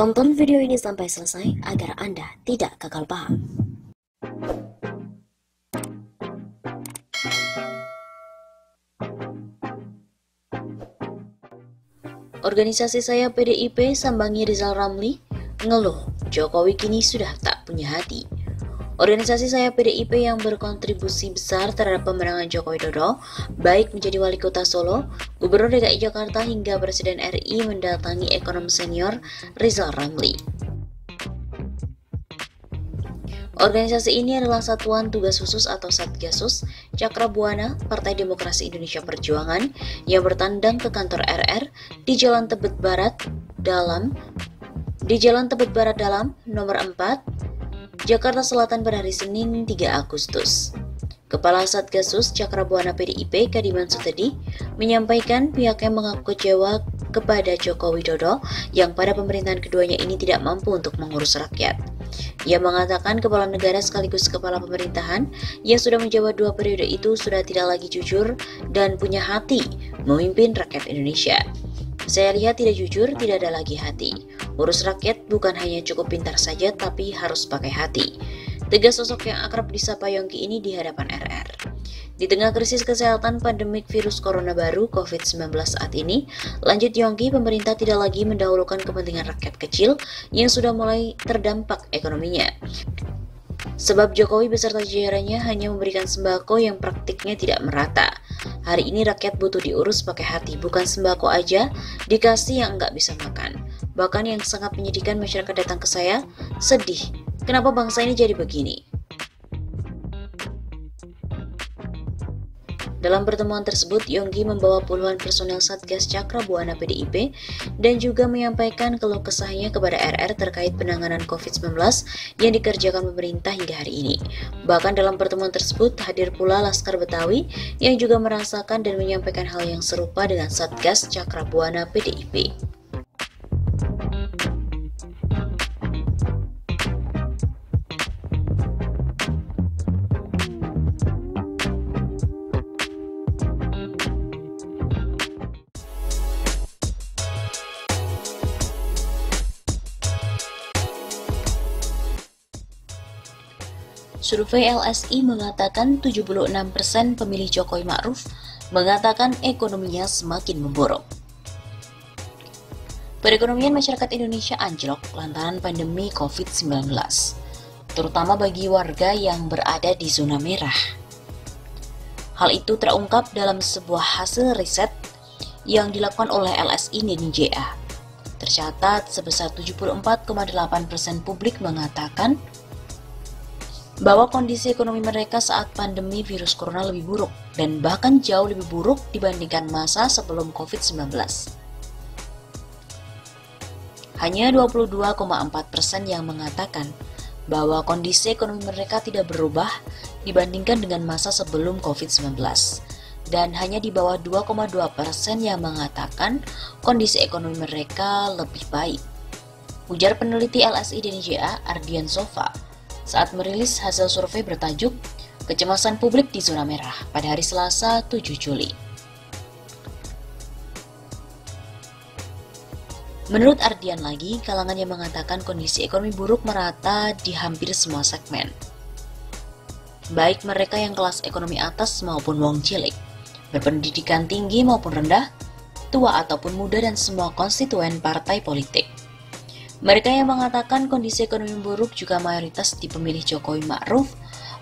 Tonton video ini sampai selesai agar Anda tidak gagal paham. Organisasi saya PDIP sambangi Rizal Ramli ngeluh Jokowi kini sudah tak punya hati. Organisasi saya PDIP yang berkontribusi besar terhadap pemenangan Joko Widodo, baik menjadi wali kota Solo, Gubernur DKI Jakarta hingga Presiden RI mendatangi ekonom senior Rizal Ramli. Organisasi ini adalah Satuan Tugas Khusus atau Satgasus Cakrabuana Partai Demokrasi Indonesia Perjuangan yang bertandang ke kantor RR di Jalan Tebet Barat Dalam, nomor 4, Jakarta Selatan pada hari Senin 3 Agustus. Kepala Satgasus Cakrabuana PDIP Kadiman Sutedi menyampaikan pihaknya mengaku kecewa kepada Joko Widodo yang pada pemerintahan keduanya ini tidak mampu untuk mengurus rakyat. Ia mengatakan kepala negara sekaligus kepala pemerintahan yang sudah menjabat 2 periode itu sudah tidak lagi jujur dan punya hati memimpin rakyat Indonesia. Saya lihat tidak jujur, tidak ada lagi hati. Urus rakyat bukan hanya cukup pintar saja, tapi harus pakai hati. Tegas sosok yang akrab disapa Yongki ini di hadapan RR. Di tengah krisis kesehatan pandemik virus corona baru COVID-19 saat ini, lanjut Yongki, pemerintah tidak lagi mendahulukan kepentingan rakyat kecil yang sudah mulai terdampak ekonominya. Sebab Jokowi beserta jajarannya hanya memberikan sembako yang praktiknya tidak merata. Hari ini rakyat butuh diurus pakai hati, bukan sembako aja dikasih yang nggak bisa makan. Bahkan yang sangat menyedihkan, masyarakat datang ke saya, sedih, kenapa bangsa ini jadi begini? Dalam pertemuan tersebut, Yongki membawa puluhan personel Satgas Cakrabuana PDIP dan juga menyampaikan keluh kesahnya kepada RR terkait penanganan COVID-19 yang dikerjakan pemerintah hingga hari ini. Bahkan dalam pertemuan tersebut hadir pula Laskar Betawi yang juga merasakan dan menyampaikan hal yang serupa dengan Satgas Cakrabuana PDIP. Survei LSI mengatakan 76% pemilih Jokowi Ma'ruf mengatakan ekonominya semakin memburuk. Perekonomian masyarakat Indonesia anjlok lantaran pandemi COVID-19, terutama bagi warga yang berada di zona merah. Hal itu terungkap dalam sebuah hasil riset yang dilakukan oleh LSI Ninja. Tercatat sebesar 74,8% publik mengatakan bahwa kondisi ekonomi mereka saat pandemi virus corona lebih buruk dan bahkan jauh lebih buruk dibandingkan masa sebelum COVID-19. Hanya 22,4% yang mengatakan bahwa kondisi ekonomi mereka tidak berubah dibandingkan dengan masa sebelum COVID-19 dan hanya di bawah 2,2% yang mengatakan kondisi ekonomi mereka lebih baik. Ujar peneliti LSI Ninja Ardian Sofa saat merilis hasil survei bertajuk Kecemasan Publik di Zona Merah pada hari Selasa 7 Juli. Menurut Ardian lagi, kalangan yang mengatakan kondisi ekonomi buruk merata di hampir semua segmen. Baik mereka yang kelas ekonomi atas maupun wong cilik, berpendidikan tinggi maupun rendah, tua ataupun muda dan semua konstituen partai politik. Mereka yang mengatakan kondisi ekonomi buruk juga mayoritas di pemilih Jokowi Ma'ruf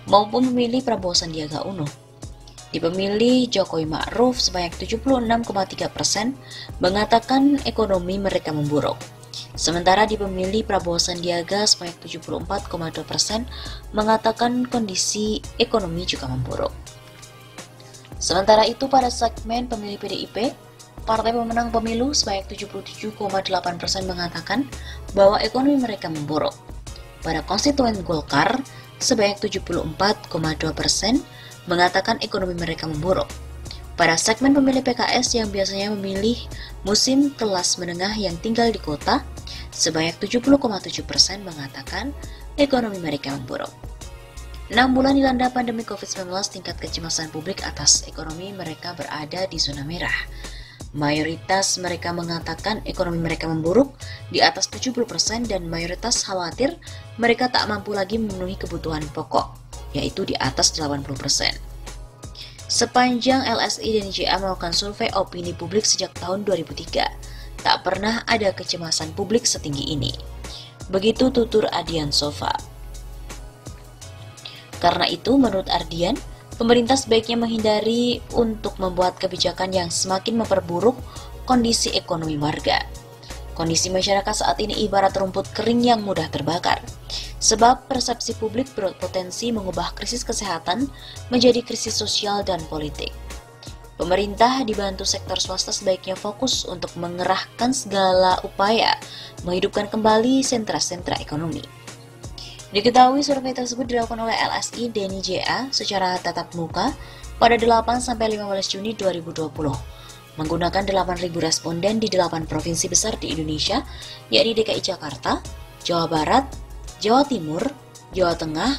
maupun pemilih Prabowo Sandiaga Uno. Di pemilih Jokowi Ma'ruf sebanyak 76,3% mengatakan ekonomi mereka memburuk. Sementara di pemilih Prabowo Sandiaga sebanyak 74,2% mengatakan kondisi ekonomi juga memburuk. Sementara itu pada segmen pemilih PDIP, partai pemenang pemilu sebanyak 77,8% mengatakan bahwa ekonomi mereka memburuk. Pada konstituen Golkar, sebanyak 74,2% mengatakan ekonomi mereka memburuk. Pada segmen pemilih PKS yang biasanya memilih musim kelas menengah yang tinggal di kota, sebanyak 70,7% mengatakan ekonomi mereka memburuk. 6 bulan dilanda pandemi COVID-19, tingkat kecemasan publik atas ekonomi mereka berada di zona merah. Mayoritas mereka mengatakan ekonomi mereka memburuk di atas 70% dan mayoritas khawatir mereka tak mampu lagi memenuhi kebutuhan pokok, yaitu di atas 80%. Sepanjang LSI dan JA melakukan survei opini publik sejak tahun 2003, tak pernah ada kecemasan publik setinggi ini. Begitu tutur Ardian Sova. Karena itu, menurut Ardian, pemerintah sebaiknya menghindari untuk membuat kebijakan yang semakin memperburuk kondisi ekonomi warga. Kondisi masyarakat saat ini ibarat rumput kering yang mudah terbakar, sebab persepsi publik berpotensi mengubah krisis kesehatan menjadi krisis sosial dan politik. Pemerintah dibantu sektor swasta sebaiknya fokus untuk mengerahkan segala upaya menghidupkan kembali sentra-sentra ekonomi. Diketahui survei tersebut dilakukan oleh LSI dan JA secara tatap muka pada 8-15 Juni 2020, menggunakan 8.000 responden di 8 provinsi besar di Indonesia, yakni DKI Jakarta, Jawa Barat, Jawa Timur, Jawa Tengah,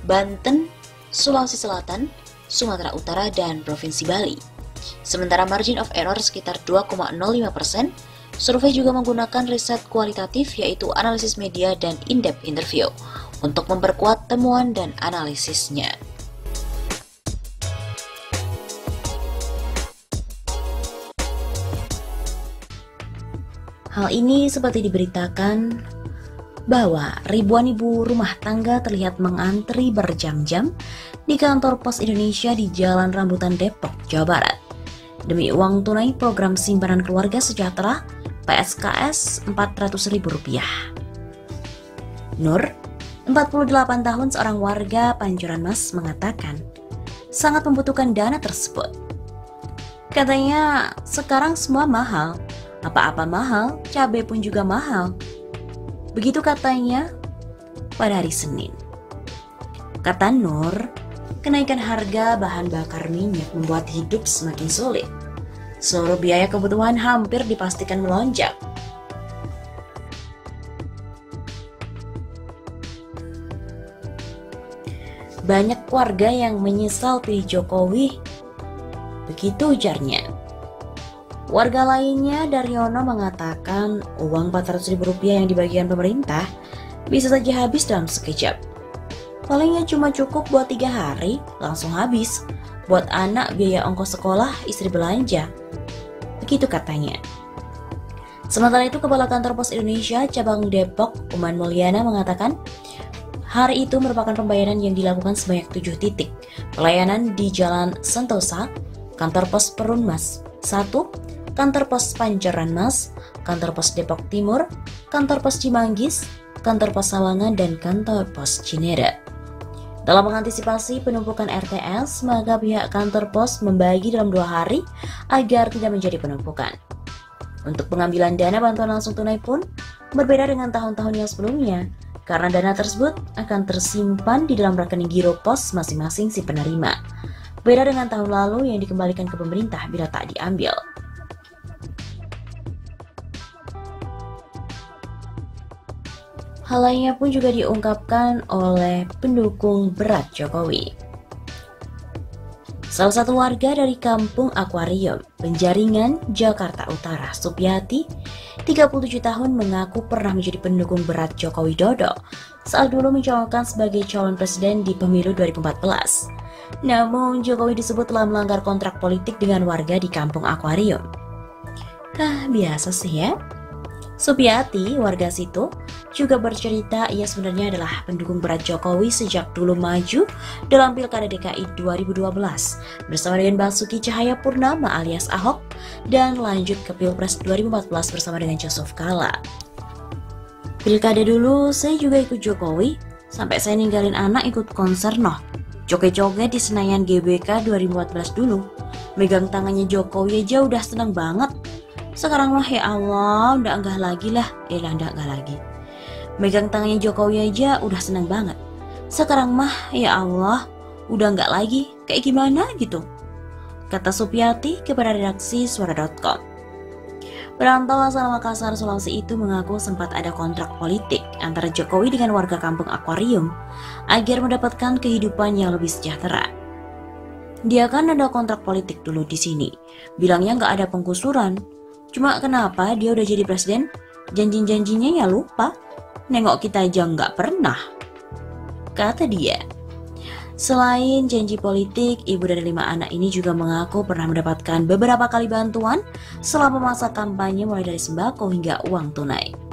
Banten, Sulawesi Selatan, Sumatera Utara, dan Provinsi Bali. Sementara margin of error sekitar 2,05%, survei juga menggunakan riset kualitatif yaitu analisis media dan in-depth interview untuk memperkuat temuan dan analisisnya. Hal ini seperti diberitakan bahwa ribuan ibu rumah tangga terlihat mengantri berjam-jam di kantor Pos Indonesia di Jalan Rambutan Depok, Jawa Barat, demi uang tunai program simpanan keluarga sejahtera PSKS Rp400.000. Nur, 48 tahun, seorang warga Pancoran Mas, mengatakan sangat membutuhkan dana tersebut. Katanya sekarang semua mahal, apa-apa mahal, cabai pun juga mahal. Begitu katanya pada hari Senin. Kata Nur, kenaikan harga bahan bakar minyak membuat hidup semakin sulit. Seluruh biaya kebutuhan hampir dipastikan melonjak. Banyak warga yang menyesal pilih Jokowi, begitu ujarnya. Warga lainnya, Daryono, mengatakan uang Rp400.000 yang dibagikan pemerintah bisa saja habis dalam sekejap. Palingnya cuma cukup buat 3 hari, langsung habis. Buat anak biaya ongkos sekolah, istri belanja. Begitu katanya. Sementara itu, Kepala Kantor Pos Indonesia Cabang Depok, Uman Mulyana, mengatakan hari itu merupakan pembayaran yang dilakukan sebanyak 7 titik. Pelayanan di Jalan Sentosa, Kantor Pos Perunmas 1, Kantor Pos Pancoran Mas, Kantor Pos Depok Timur, Kantor Pos Cimanggis, Kantor Pos Sawangan, dan Kantor Pos Cinere. Dalam mengantisipasi penumpukan RTS, maka pihak kantor pos membagi dalam 2 hari agar tidak menjadi penumpukan. Untuk pengambilan dana bantuan langsung tunai pun berbeda dengan tahun-tahun yang sebelumnya, karena dana tersebut akan tersimpan di dalam rekening giro pos masing-masing si penerima. Beda dengan tahun lalu yang dikembalikan ke pemerintah bila tak diambil. Hal lainnya pun juga diungkapkan oleh pendukung berat Jokowi. Salah satu warga dari Kampung Akuarium, Penjaringan, Jakarta Utara, Supiati, 37 tahun, mengaku pernah menjadi pendukung berat Joko Widodo saat dulu mencalonkan sebagai calon presiden di pemilu 2014. Namun, Jokowi disebut telah melanggar kontrak politik dengan warga di Kampung Akuarium. Biasa sih ya. Supiati, warga situ, juga bercerita ia sebenarnya adalah pendukung berat Jokowi sejak dulu maju dalam Pilkada DKI 2012 bersama dengan Basuki Cahayapurnama alias Ahok dan lanjut ke Pilpres 2014 bersama dengan Yusuf Kala. Pilkada dulu saya juga ikut Jokowi, sampai saya ninggalin anak ikut konser joget-joget di Senayan GBK 2014 dulu. Megang tangannya Jokowi aja udah seneng banget. Sekarang mah ya Allah, udah enggak lagi lah. Enggak lagi. Megang tangannya Jokowi aja udah seneng banget. Sekarang mah ya Allah, udah enggak lagi. Kayak gimana gitu? Kata Supiati kepada redaksi suara.com. Perantau asal Makassar, Sulawesi itu mengaku sempat ada kontrak politik antara Jokowi dengan warga Kampung Akuarium agar mendapatkan kehidupan yang lebih sejahtera. Dia kan ada kontrak politik dulu di sini. Bilangnya nggak ada penggusuran. Cuma kenapa dia udah jadi presiden? Janji-janjinya ya lupa. Nengok kita aja nggak pernah. Kata dia. Selain janji politik, ibu dari 5 anak ini juga mengaku pernah mendapatkan beberapa kali bantuan selama masa kampanye mulai dari sembako hingga uang tunai.